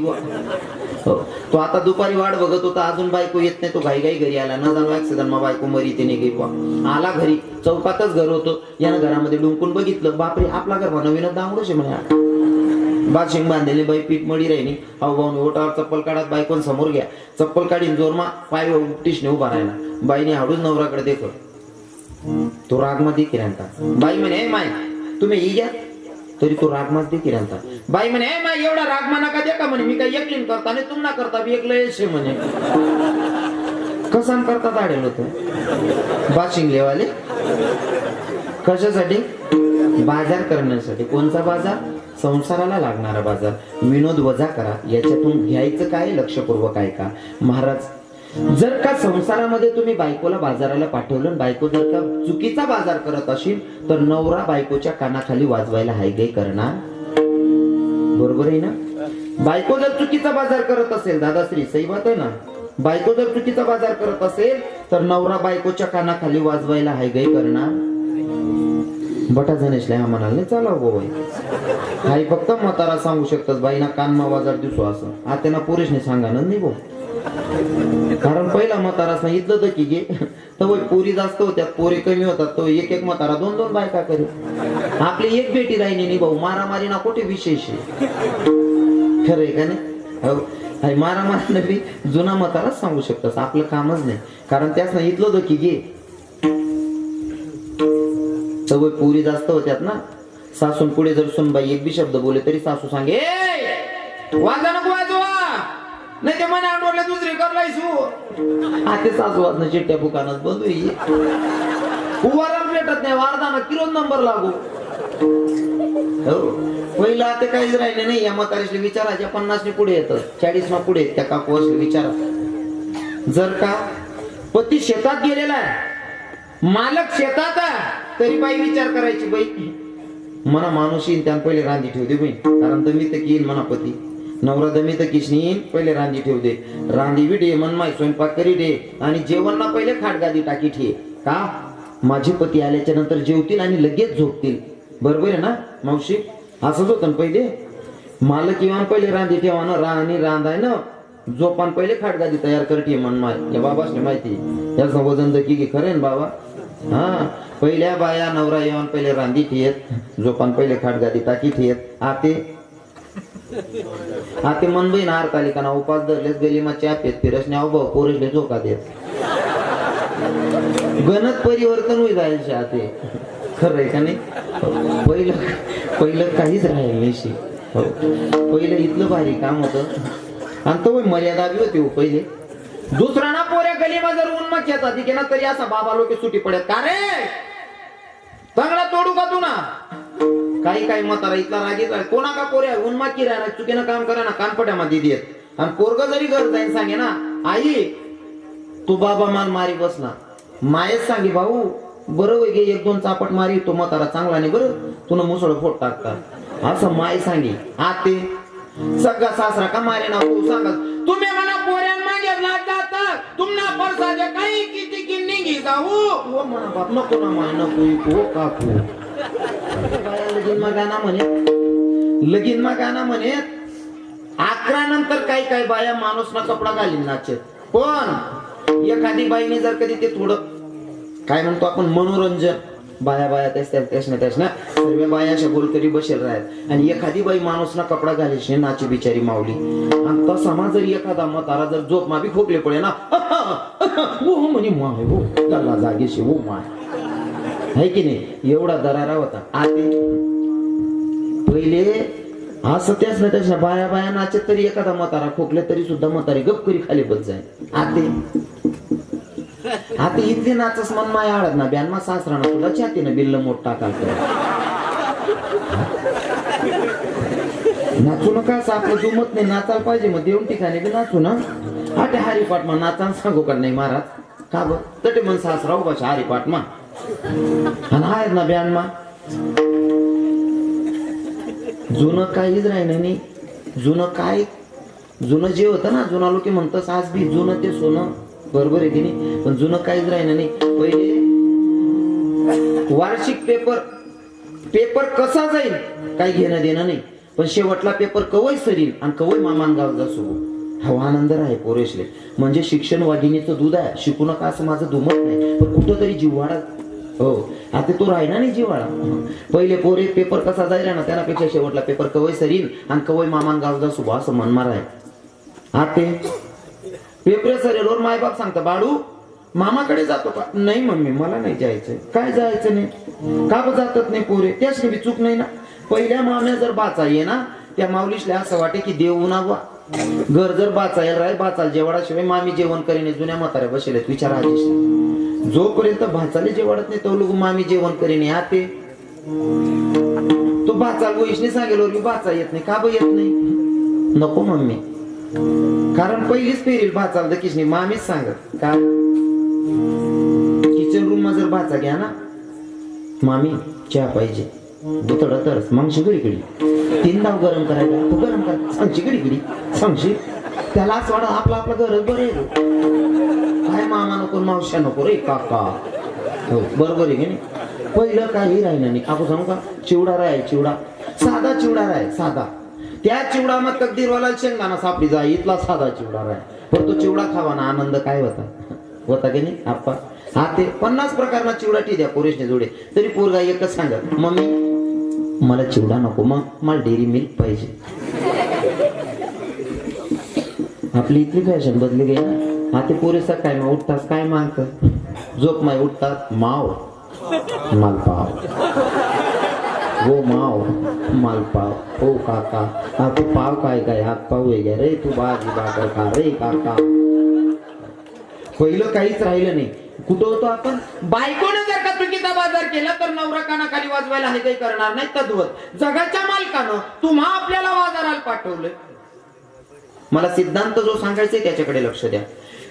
तो आता दुपारी वाट बघत होता, अजून बायको येत नाही. तो घाई घाई घरी आला, न जाणू ऍक्सिडेंट मा बायको मरी तिने गई. आला घरी, चौकातच घर होतं. यानं घरामध्ये डुंकून बघितलं, बापरे आपला घर नवीन दांगडोश म्हणे. बाशिंग बांधलेली बाई पीठ मडी राहिली. हाव भाऊ ओटावर चप्पल काढत बायकोन समोर घ्या. चप्पल काढीन जोरमा पाय उपटीशने उभा राहिला. बाईने हाडूच नवराकडे देखो. तो रागमध्ये किरांता. बाई म्हणे माय तुम्ही ही घ्या. तरी तो रागमाच दे किरांता. बाई म्हणे माय एवढा रागमा नका दे का म्हणे, मी काय एकलीन करता आणि तुम ना करता बी एकलं येशे म्हणे. कसान करता दाडेल होतं बाशिंगलेवाले. कशासाठी? बाजार करण्यासाठी. कोणचा बाजार? संसाराला लागणारा बाजार. विनोद वजा करा, याच्यातून घ्यायचं काय लक्षपूर्वक ऐका. महाराज, जर का संसारामध्ये तुम्ही बायकोला बाजाराला पाठवलं, बायको जर का चुकीचा बाजार करत असेल तर नवरा बायकोच्या कानाखाली वाजवायला हायगाई करणार. बरोबर आहे ना? बायको जर चुकीचा बाजार करत असेल, दादाश्री सही बात आहे ना, बायको जर चुकीचा बाजार करत असेल तर नवरा बायकोच्या कानाखाली वाजवायला हायगाई करणार. बटा जणेशला हा म्हणाल नाही चालाव गोवाई. हाय फक्त म्हातारा सांगू शकतात बाईना कानमा बाजार दिसो असं. आत्याना पुरेशने सांगा नाही भाऊ. कारण पहिला म्हातारा सांगितलं होतं की गे तर पोरी जास्त होत्या, पोरी कमी होतात, तो एक म्हातारा 2-2 बायका करी. आपली एक बेटी राहिली नाही भाऊ. मारामारी ना कुठे विशेष आहे. खरंय का नाही? मारामारी बी जुना म्हाताराच सांगू शकतात, आपलं कामच नाही. कारण त्याच सांगितलं होतं की गे सवय पुरी जास्त होत्यात ना. सासून पुढे जर सुनबाई एक बी शब्द बोले तरी सासू सांगे वाजा नको वाजवा, नाही ते मना आणवले दुसरी करलायसू. हा ते सासू वाजणं चिट्ट्या बुकानात बंद होई. उभारायला भेटत नाही, वारदाना किलो नंबर लागू. हो पहिलं आता काहीच राहिले नाही. या म्हातारीसले विचाराच्या 50 पुढे येतं, 40 ना पुढे त्या काकू असले विचारा. जर का पती शेतात गेलेला आहे, मालक शेतात तरी बाई विचार करायची, बाई मना माणूस येईन त्यानं पहिले रांधी ठेव दे बाई, कारण दमी तर येईल म्हणा पती. नवरा दमी तर किस नाही, पहिले रांधी ठेव दे. रांधी बी डे मन माय स्वयंपाक करी दे आणि जेवण ना पहिले खाटगादी टाकी ठे. का? माझे पती आल्याच्या नंतर जेवतील आणि लगेच झोपतील. बरोबर आहे ना मावशी? असंच होतं ना पहिले. मालक येऊन पहिले रांधी ठेवा ना, राणी रांधाय ना, झोपान पहिले खाटगादी तयार करते मन माय. या बाबासने माहिती याचं वजन जकी की खरे ना बाबा. हा पहिल्या बाया नवरा येऊन पहिले रांधी ठेत, झोपान पहिले खाटगादी टाकी ठेत. आते मनबई ना हरतालिका ना उपास धरलेच गलीमा च्या पेत फिरसने आव भाऊ पोरसले झोका देत. गणत परिवर्तन होई जायचे आते. खरंय का नाही? पहिलं काहीच राहील नाही. पहिलं इथलं भारी काम होतं आणि तो मर्यादा बी होती. पहिले दुसरा ना पोऱ्या गलीमा जर उन्मात येतात की ना तरी असा बाबा लोक सुटी पडत. का रे चांगला तोडू का तू ना? काही म्हातारा इथला रागीत आहे. कोणा का पोऱ्या उन्मात की राहणार, चुकीनं काम करा ना कानपट्यामध्ये देत. आणि पोरग जरी घर जाईन सांगे ना, आई तू बाबा मान मारी बसला, मायच सांगे भाऊ बरं वय गे 1-2 चापट मारी तो म्हातारा चांगला नाही बरं, तुला मुसळ फोट टाकतात असं माय सांगे. आते सगळा सासरा का मारे ना तू सांगत. तुम्ही म्हणा पोऱ्यां मागे जातात तुम्हाला परसाजे काही किती की निघी जाऊ. हो म्हणा बाप नको ना माय नको हो काकू. लगीन मा गाणं म्हणे 11 नंतर काही बाया माणूस ना कपडा घालीन नाचत. पण एखादी बाईने जर कधी ते थोडं काय म्हणतो आपण मनोरंजन, बाया त्यासना सर्व बाया अशा बोलकरी बसेल राहत आणि एखादी बाई माणूस ना कपडा घालीशे नाची बिचारी माऊली. आणि तसा जर एखादा म्हातारा जर झोप मा बी खोकले पडे ना हो म्हणे माय हो त्याला जागेशी हो माय है की नाही. एवढा दरारा होता. आते पहिले असं त्याच ना त्याच्या बाया बाया नाचत तरी एखादा म्हातारा खोकले तरी सुद्धा म्हातारी गपकरी खाली बस जाय. आता इथले नाचस मन माया आळत ना ब्यानमा सासराना तुला छातीनं बिल्ल मोठ टाकाल नाचू नका असं आपलं जुमत नाही. नाचायला पाहिजे मग देऊन ठिकाणी बी नाचू ना. आटे हरिपाठ मा नाचा सांगू का नाही महाराज का ब तटे मन सासरा उभाशा हरिपाठ मा आणि आहेत ना ब्यानमा जुनं काहीच राहिलं नाही. जुनं काय जुनं जे होतं ना जुना लोक म्हणतात आज बी जुनं ते सोनं बरोबर आहे की नाही. पण जुनं काहीच राहिलं नाही. पहिले वार्षिक पेपर कसा जाईल काही घेणं देणं नाही. पण शेवटला पेपर कवय सरील आणि कवय मामान गाव जा सुरू हा आनंद आहे पोरेशले. म्हणजे शिक्षण वाघिणीचं दूध आहे. शिकू नका असं माझं दुमत नाही. पण कुठंतरी जीववाडा हो आता तो राहिला नाही जीवाळा. पहिले पोरे पेपर कसा जायला ना त्यापेक्षा शेवटला पेपर कवय सरील आणि कवय मामान गाव जा सुभा असं मनमार आहे. आते पेपर सरेलवर मायबाप सांगता बाळू मामाकडे जातो का. नाही मम्मी मला नाही जायचं. काय जायचं नाही का जातात नाही पोरे त्याच बी चूक नाही ना. पहिल्या माम्या जर बाचा ये ना त्या माऊलीशला असं वाटे की देव उन्हावा घर जर बाचायला राय बाचाल जेवढाशिवाय मामी जेवण करीने जुन्या म्हाताऱ्या बसलेत विचार आजी जोपर्यंत भाचाले जेवढत नाही तो लोक मामी जेवण करीने आते तो भाचाल वैष्णे सांगेल बाचा येत नाही का ब येत नाही. नको मम्मी कारण पहिलीच फेरील भाचाल तर किसनी मामीच सांगत काय किचन रूम मा जर भाचा घ्या ना मामी चहा पाहिजे बुतड तरच मग शिगडी गिडी 3 दाव गरम करायला तू गरम कर सांगशी गिडी गिडी सांगशी त्याला असं वाटत आपलं आपलं घरच बरं आहे. काय मामा नको मावश्या नको रे काका हो बरोबर आहे की नाही. पहिलं काही राहिलं नाही. आपण सांगू का चिवडा राय चिवडा साधा चिवडा राय साधा त्या चिवडा मग तकदीरवाला शेंगदाणा सापडी जा इथला साधा चिवडा राय. पण तो चिवडा खावा ना आनंद काय होता की नाही. आप्पा हा ते 50 प्रकारना चिवडा टी द्या पोरेशने जोडे तरी पोरगा एकच सांगत मम्मी मला चिवडा नको मग मला डेअरी मिल्क पाहिजे. आपली इथली फॅशन बदली गेली ना. हा ते पोरेसा काय मग उठतात काय मागतात झोप माय उठतात माव मालपाव हो माव मालपाव हो काका हा तू पाव काय हात पाव आहे रे तू भाजी भाकर खा रे काका. पहिलं काहीच राहिलं नाही. कुठं होतो आपण बायकोने जर का चुकीचा बाजार केला तर नवरा कानाखाली वाजवायला हे काही करणार नाही. तद्वत जगाच्या मालकानं तुम्हा आपल्याला बाजाराला पाठवलंय. मला सिद्धांत जो सांगायचा त्याच्याकडे लक्ष द्या.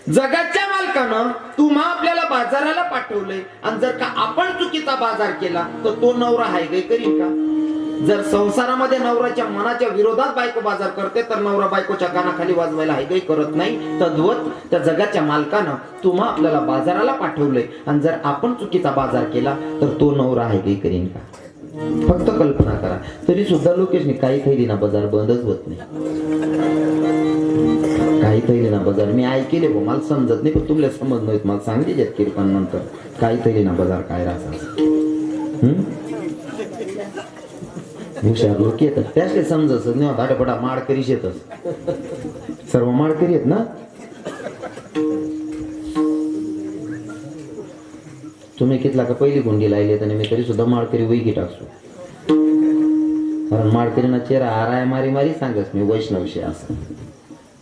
जगाच्या मालकानं तुम्हा आपल्याला बाजाराला पाठवलंय आणि जर का आपण चुकीचा बाजार केला तर तो नवरा हाय काही करील का. जर संसारामध्ये नवऱ्याच्या मनाच्या विरोधात बायको बाजार करते तर नवरा बायकोच्या कानाखाली वाजवायला हाय काही करत नाही. तद्वत त्या जगाच्या मालकानं तुम्हा आपल्याला बाजाराला पाठवलंय आणि जर आपण चुकीचा बाजार केला तर तो नवरा हाय काही करीन का. फक्त कल्पना करा. तरी सुद्धा लोकेशनी काही थैली ना बाजार बंदच होत नाही. काही थैली ना बाजार मी ऐकले बो मला समजत नाही पण तुला समज नाही मला सांगते जेत किरपण नंतर काही थैली ना बाजार काय राहतात. हुशार लोक येतात त्याचे समजत नाही होता आठपडा माडकरीच येतच सर्व माडकरी आहेत ना. तुम्ही कितला का पहिली गुंडी लायली आणि मी तरी सुद्धा माडकरी वैकी टाकतो. कारण माडकरीना चेहरा आराय मारी मारी सांगस मी वैष्णवशी असं.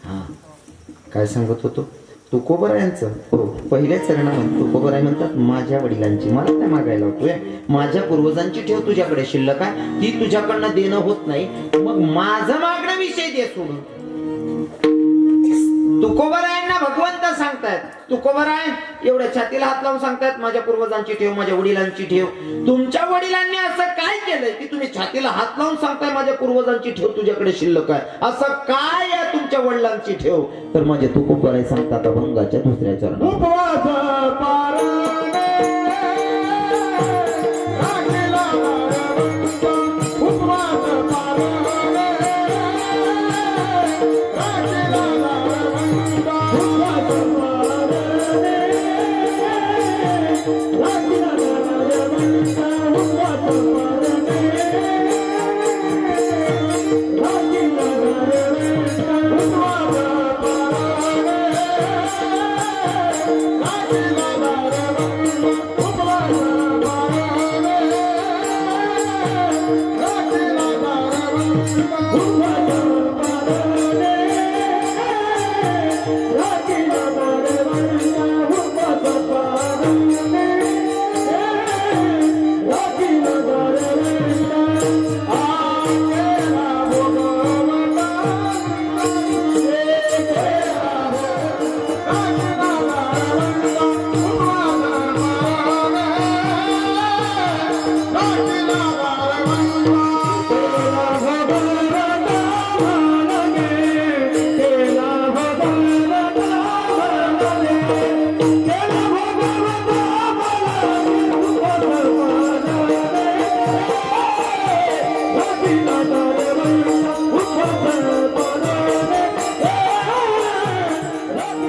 हा काय सांगत होतो तुकोबरायांचं हो पहिल्या चरणामध्ये तुकोबराय म्हणतात माझ्या वडिलांची मला काय मागायला होतोय. माझ्या पूर्वजांची ठेव तुझ्याकडे शिल्लक आहे ती तुझ्याकडनं देणं होत नाही मग माझं मागणं विषय दे सोडून. तुकोबरायांना भगवंत सांगतायत तुकोबराय एवढ्या छातीला हात लावून सांगतायत माझ्या पूर्वजांची ठेव माझ्या वडिलांची ठेव. तुमच्या वडिलांनी असं काय केलंय की तुम्ही छातीला हात लावून सांगताय माझ्या पूर्वजांची ठेव तुझ्याकडे शिल्लक आहे. असं काय आहे तुमच्या वडिलांची ठेव. तर माझे तुकोबराय सांगतात अभंगाच्या दुसऱ्या चरणात
Thank you.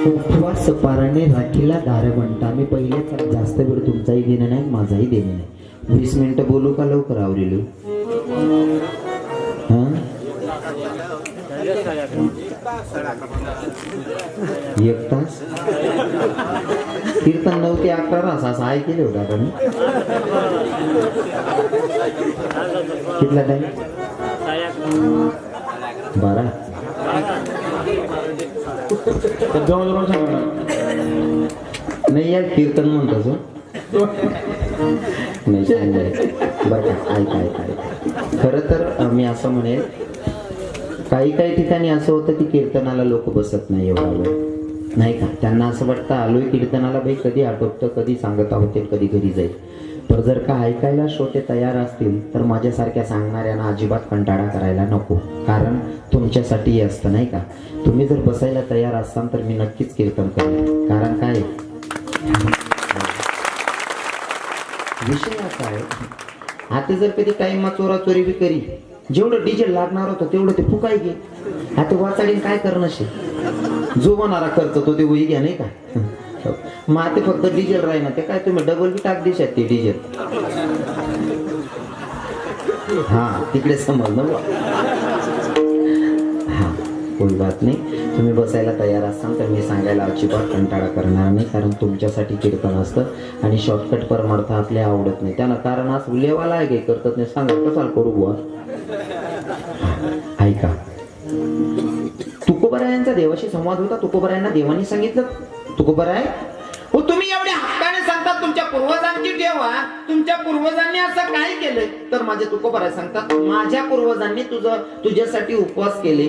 उपवास पारणे राखीला दार म्हणता. मी पहिलेच जास्त वेळ तुमचाही घेणं नाही माझाही देणं नाही. 20 मिनिटं बोलू का लवकर आवरेलो? हा 1 तास कीर्तन 9 ते 11 तास असं ऐकले होता का मी? कितला टाइम? 12. नाही यार कीर्तन म्हणतो नाही सांगायचं बरं का. ऐक खरं तर मी असं म्हणेल काही ठिकाणी असं होतं की कीर्तनाला लोक बसत नाही एवढा वेळ नाही का. त्यांना असं वाटतं आलोय कीर्तनाला बाई कधी आटोपतं कधी सांगता होते कधी घरी जाईल. पण जर का ऐकायला श्रोते तयार असतील तर माझ्यासारख्या सांगणाऱ्यांना अजिबात कंटाळा करायला नको. कारण तुमच्यासाठी हे असतं नाही का. तुम्ही जर बसायला तयार असाल तर मी नक्कीच कीर्तन करेन. कारण काय विषय असा आहे आता जर कधी टाइम चोराचोरी बी करी जेवढं डिझेल लागणार होतं तेवढं ते फुकाय घे. आता वाचाडीन काय करणं शे जो होणारा खर्च तो ते होई घ्या नाही का. मग ते फक्त डिझेल राही ना ते काय तुम्ही डबल बी टाक देशात ते डिझेल. हा तिकडे समजलं हा कोई बात नाही. तुम्ही बसायला तयार असाल तर मी सांगायला अजिबात कंटाळा करणार नाही. कारण तुमच्यासाठी कीर्तन असतं आणि शॉर्टकट परमार्थ आपल्या आवडत नाही त्यांना. कारण आज उलेवाला आहे काही करतात नाही सांगा कसाल करू बुवा. ऐका तुकोबरायांचा देवाशी संवाद होता. तुकोबरायांना देवानी सांगितलं तुकोबराय
हो तुम्ही एवढ्या हक्काने सांगतात तुमच्या पूर्वजांची ठेवा. तुमच्या पूर्वजांनी असं काय केलंय तर माझे तुकोबराय सांगतात माझ्या पूर्वजांनी तुझ्यासाठी उपवास केले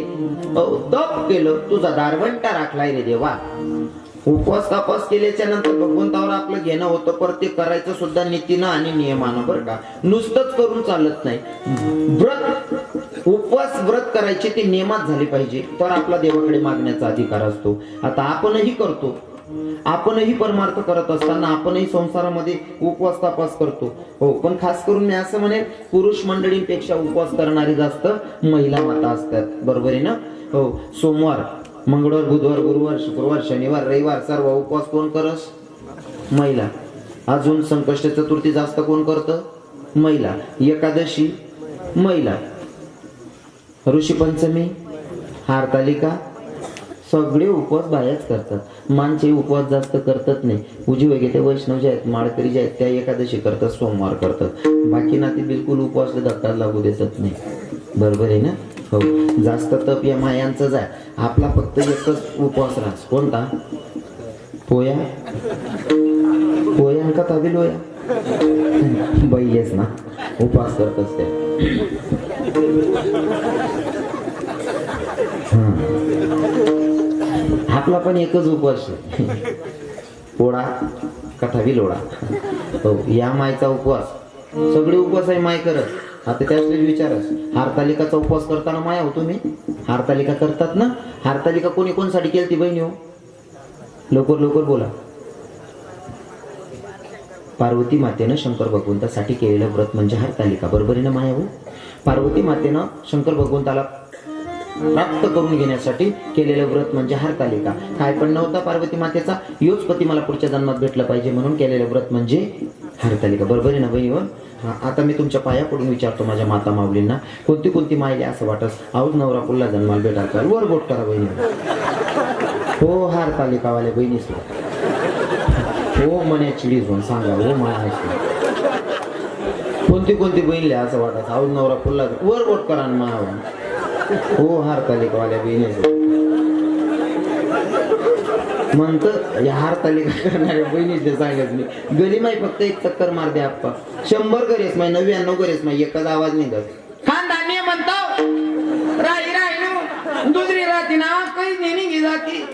तप केलं तुझा दारवंटा राखलाय रे देवा. उपवास तपास केल्याच्या नंतर भगवंतावर आपलं घेणं होतं पर ते करायचं सुद्धा नीतीनं आणि नियमानं बरं का. नुसतंच करून चालत नाही. व्रत उपवास व्रत करायचे ते नियमात झाले पाहिजे तर आपला देवाकडे मागण्याचा अधिकार असतो. आता आपणही करतो आपणही परमार्थ करत असताना आपणही संसारामध्ये उपवास तपास करतो हो. पण खास करून मी असं म्हणेन पुरुष मंडळींपेक्षा उपवास करणारी जास्त महिला माता असतात बरोबर आहे ना हो. सोमवार मंगळवार बुधवार गुरुवार शुक्रवार शनिवार रविवार सर्व उपवास कोण करस? महिला. अजून संकष्ट चतुर्थी जास्त कोण करतं? महिला. एकादशी महिला. ऋषी पंचमी हरतालिका सगळे उपवास बायाच करतात. मानचे उपवास जास्त करतात नाही. पूजी वगैरे वैष्णव जे आहेत माळकरी जे आहेत त्या एकादशी करतात सोमवार करतात. बाकी ना ते बिलकुल उपवासला धक्का लागू देतात नाही बरोबर आहे ना हो. जास्त तप या मायांचंच आहे. आपला फक्त एकच उपवास राहस कोणता? पोया पोया का तबी लोया बाई येस ना उपवास करत असते. आपला पण एकच उपवास पोळा कथावी लोळा हो. या मायचा उपवास सगळे उपवास आहे माय करत. आता त्याच विचारस हरतालिकाचा उपवास करताना माया हो तुम्ही हरतालिका करतात ना. हरतालिका कोणी कोणसाठी केली बहिणी हो? लवकर लवकर बोला. पार्वती मातेनं शंकर भगवंतासाठी केलेलं व्रत म्हणजे हरतालिका बरोबर आहे ना माया हो. पार्वती मातेनं शंकर भगवंताला प्राप्त करून घेण्यासाठी केलेलं व्रत म्हणजे हरतालिका. काय पण नव्हता पार्वती मातेचा योच पती मला पुढच्या जन्मात भेटलं पाहिजे म्हणून केलेलं व्रत म्हणजे हरतालिका बरोबर आहे ना बहिणी. आता मी तुमच्या पाया पडून विचारतो माझ्या माता माऊलींना कोणती कोणती मायले असं वाटत आऊच नवरा पुढला जन्माला भेटायचा वर बोट करा बहिणी हो. हरतालिकावाल्या बहिणी हो म्हणे चिडी झोन सांगा हो मला
कोणती कोणती बहिणले असं वाटत आऊज नवरा फुलला वर बोट करा ना मावा हो हारतालिकावाल्या बहिणी म्हणतं या हारतालिका करणाऱ्या बहिणीचे सांगत मी गली माई फक्त एक चक्कर मार द्या आप्पा 100 गरेस माई 99 गरेस माई एकच आवाज निघत
खानदानी म्हणतो राही राही दुसरी राहती ना काही नेणी घे जाती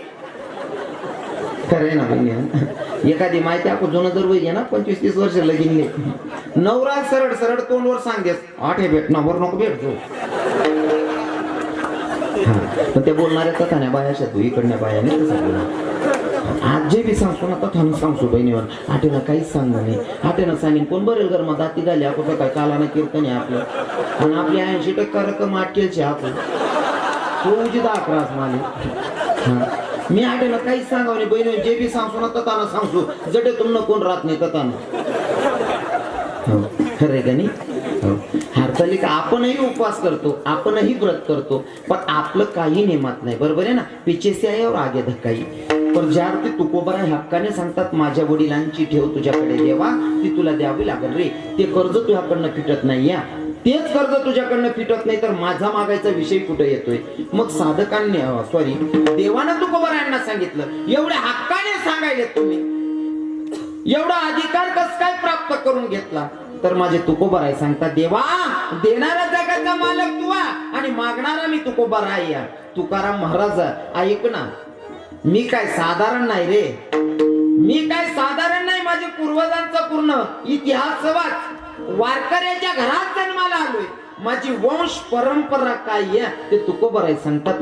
खरंय ना बहिणी एखादी माहिती आपण जुनं जर वय ना 25-30 वर्ष लगीन नवरा सरळ सरळ तोंडवर सांगतेस 8 भेट ना वर नको भेटतो हा पण त्या बोलणाऱ्या कथाण्या बाया तू इकडल्या बायाने आज जे बी सांगतो ना कथानं सांगतो बहिणीवर आटेनं काहीच सांगणार नाही आटेनं सांगेन कोण बरेल घर मग दाती झाली आपण काय कालानं कीर्तन आहे आपलं आणि आपली 80% रक्कम अटकेलची आपण तो उजित 11 माले हा मी आटेनं काहीच सांगावं नाही बहिणी जे बी सांगतो ना तथानं सांगतो जडे तुमनं कोण राहत नाही तथानं हो खरंय का नाही हो हरतालिका आपणही उपवास करतो आपणही व्रत करतो पण आपलं काही नेमात नाही बरोबर आहे ना पीछे से आए और आगे धक्काई पण ज्या अर्थी तुकोबरा हक्काने सांगतात माझ्या वडिलांची ठेव तुझ्याकडे देवा ती तुला द्यावी लागेल रे ते कर्ज तुझ्याकडनं फिटत नाही या तेच कर्ज तुझ्याकडनं फिटत नाही तर माझा मागायचा विषय कुठे येतोय मग साधकांनी सॉरी देवानं तुकोबरा यांना सांगितलं एवढ्या हक्काने सांगायले तुम्ही एवढा अधिकार कस काय प्राप्त करून घेतला तर माझे तुकोबर आहे सांगतात देवा देणारा जगाचा मालक तू आणि मागणारा मी तुकोबर आहे या तुकाराम महाराज ऐक ना मी काय साधारण नाही रे मी काय साधारण नाही माझे पूर्वजांचा पूर्ण इतिहास वाच वारकऱ्याच्या घरात जन्माला आलोय माझी वंश परंपरा काय आहे ते तुकोबर आहे सांगतात